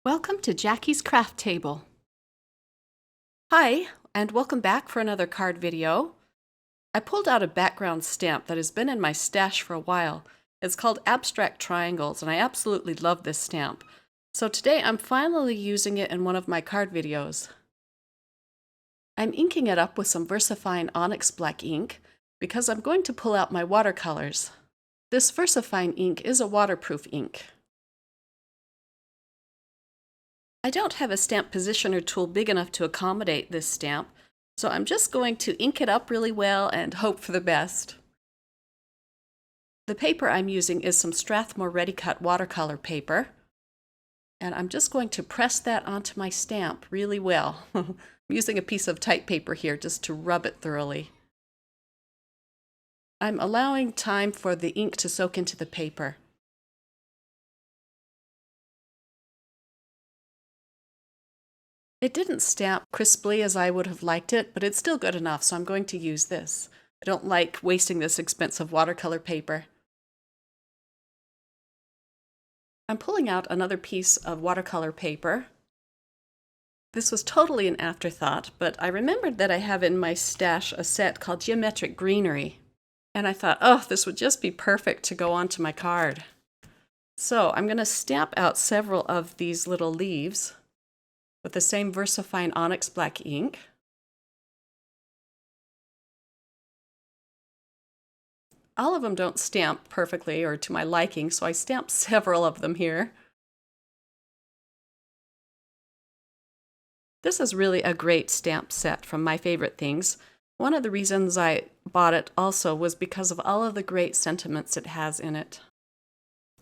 Welcome to Jackie's Craft Table. Hi, and welcome back for another card video. I pulled out a background stamp that has been in my stash for a while. It's called Abstract Triangles, and I absolutely love this stamp. So today I'm finally using it in one of my card videos. I'm inking it up with some VersaFine Onyx Black ink because I'm going to pull out my watercolors. This VersaFine ink is a waterproof ink. I don't have a stamp positioner tool big enough to accommodate this stamp, so I'm just going to ink it up really well and hope for the best. The paper I'm using is some Strathmore Ready Cut watercolor paper, and I'm just going to press that onto my stamp really well. I'm using a piece of type paper here just to rub it thoroughly. I'm allowing time for the ink to soak into the paper. It didn't stamp crisply as I would have liked it, but it's still good enough, so I'm going to use this. I don't like wasting this expensive watercolor paper. I'm pulling out another piece of watercolor paper. This was totally an afterthought, but I remembered that I have in my stash a set called Geometric Greenery, and I thought, oh, this would just be perfect to go onto my card. So I'm going to stamp out several of these little leaves with the same VersaFine Onyx Black ink. All of them don't stamp perfectly or to my liking, so I stamped several of them here. This is really a great stamp set from My Favorite Things. One of the reasons I bought it also was because of all of the great sentiments it has in it.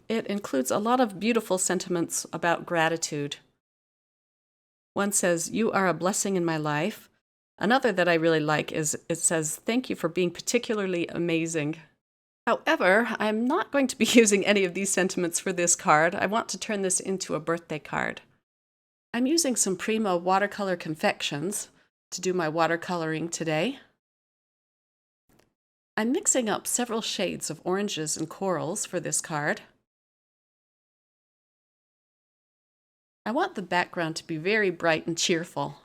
It includes a lot of beautiful sentiments about gratitude. One says, "You are a blessing in my life." Another that I really like is it says, "Thank you for being particularly amazing." However, I'm not going to be using any of these sentiments for this card. I want to turn this into a birthday card. I'm using some Prima watercolor confections to do my watercoloring today. I'm mixing up several shades of oranges and corals for this card. I want the background to be very bright and cheerful.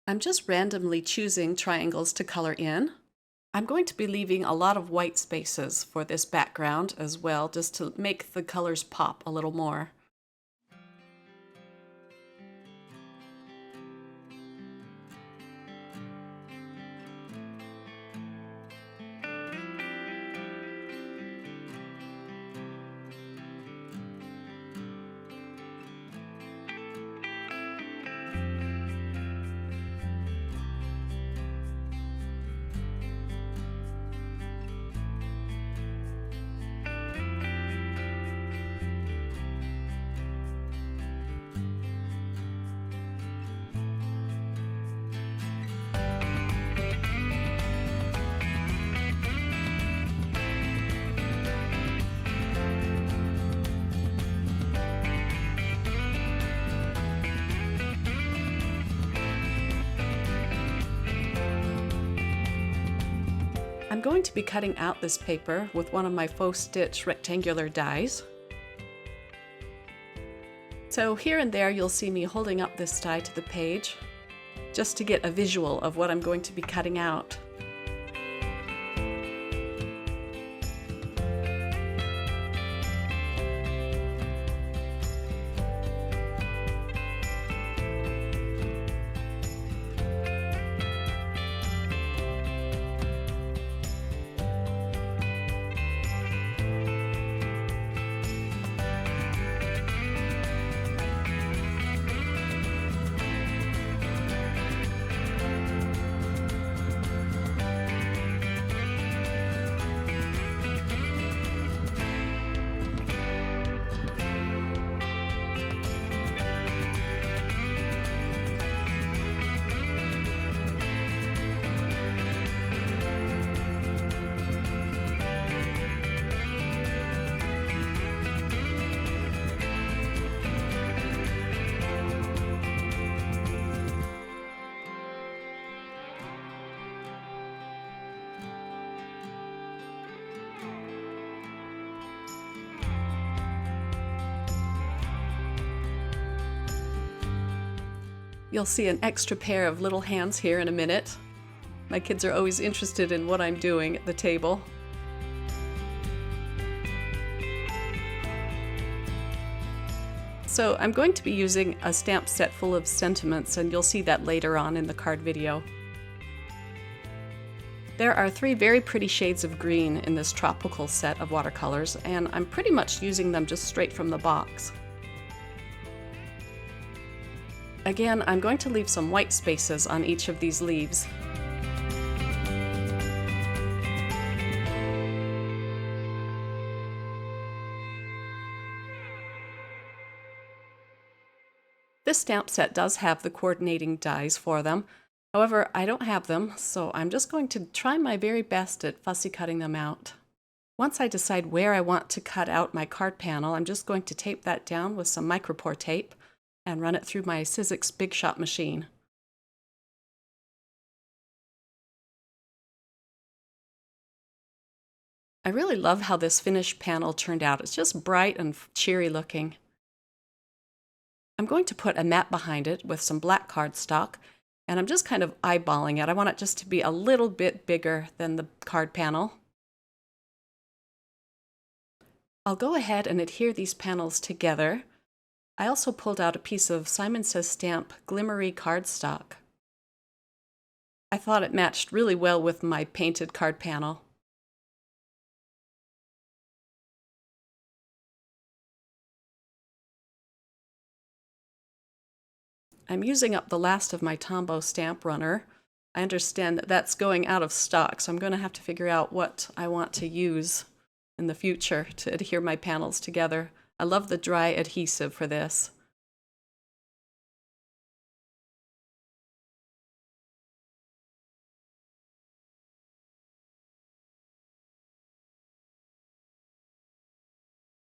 I'm just randomly choosing triangles to color in. I'm going to be leaving a lot of white spaces for this background as well, just to make the colors pop a little more. I'm going to be cutting out this paper with one of my faux stitch rectangular dies. So here and there you'll see me holding up this die to the page just to get a visual of what I'm going to be cutting out. You'll see an extra pair of little hands here in a minute. My kids are always interested in what I'm doing at the table. So I'm going to be using a stamp set full of sentiments, and you'll see that later on in the card video. There are 3 very pretty shades of green in this tropical set of watercolors, and I'm pretty much using them just straight from the box. Again, I'm going to leave some white spaces on each of these leaves. This stamp set does have the coordinating dies for them. However, I don't have them, so I'm just going to try my very best at fussy cutting them out. Once I decide where I want to cut out my card panel, I'm just going to tape that down with some micropore tape and run it through my Sizzix Big Shot machine. I really love how this finished panel turned out. It's just bright and cheery looking. I'm going to put a mat behind it with some black cardstock, and I'm just kind of eyeballing it. I want it just to be a little bit bigger than the card panel. I'll go ahead and adhere these panels together. I also pulled out a piece of Simon Says Stamp Glimmery cardstock. I thought it matched really well with my painted card panel. I'm using up the last of my Tombow stamp runner. I understand that that's going out of stock, so I'm going to have to figure out what I want to use in the future to adhere my panels together. I love the dry adhesive for this.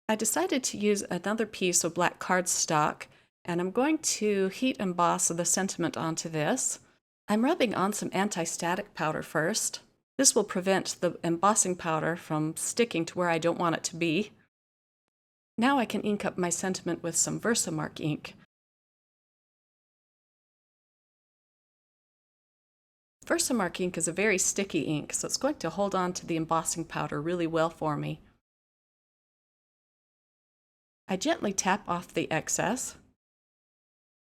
I decided to use another piece of black cardstock, and I'm going to heat emboss the sentiment onto this. I'm rubbing on some anti-static powder first. This will prevent the embossing powder from sticking to where I don't want it to be. Now I can ink up my sentiment with some Versamark ink. Versamark ink is a very sticky ink, so it's going to hold on to the embossing powder really well for me. I gently tap off the excess,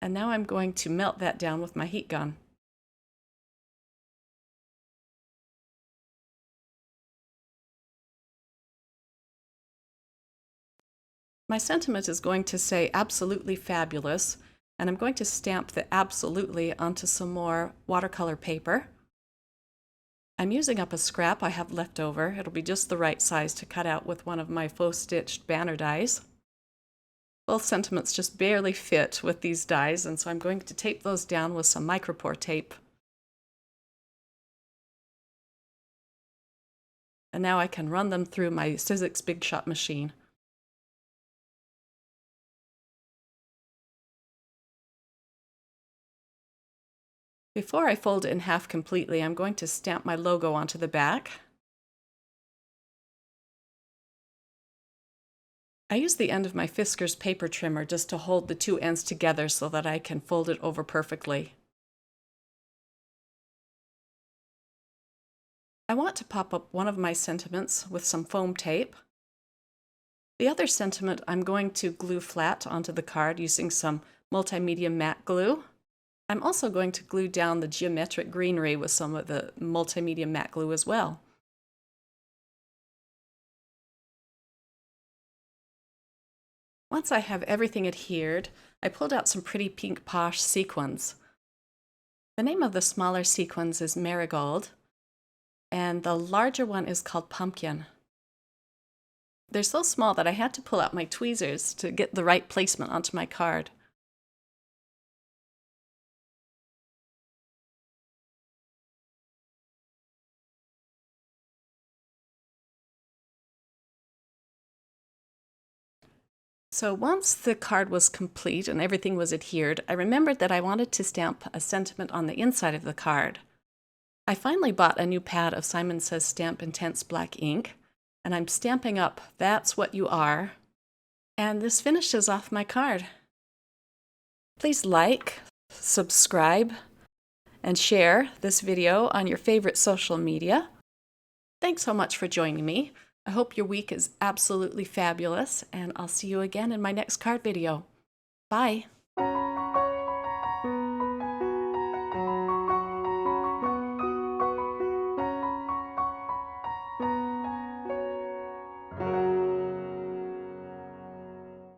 and now I'm going to melt that down with my heat gun. My sentiment is going to say Absolutely Fabulous, and I'm going to stamp the Absolutely onto some more watercolor paper. I'm using up a scrap I have left over. It'll be just the right size to cut out with one of my faux stitched banner dies. Both sentiments just barely fit with these dies, and so I'm going to tape those down with some micropore tape. And now I can run them through my Sizzix Big Shot machine. Before I fold it in half completely, I'm going to stamp my logo onto the back. I use the end of my Fiskars paper trimmer just to hold the 2 ends together so that I can fold it over perfectly. I want to pop up one of my sentiments with some foam tape. The other sentiment I'm going to glue flat onto the card using some multimedia matte glue. I'm also going to glue down the geometric greenery with some of the multimedia matte glue as well. Once I have everything adhered, I pulled out some pretty pink posh sequins. The name of the smaller sequins is Marigold, and the larger one is called Pumpkin. They're so small that I had to pull out my tweezers to get the right placement onto my card. So once the card was complete and everything was adhered, I remembered that I wanted to stamp a sentiment on the inside of the card. I finally bought a new pad of Simon Says Stamp Intense Black ink, and I'm stamping up That's What You Are, and this finishes off my card. Please like, subscribe, and share this video on your favorite social media. Thanks so much for joining me. I hope your week is absolutely fabulous, and I'll see you again in my next card video. Bye!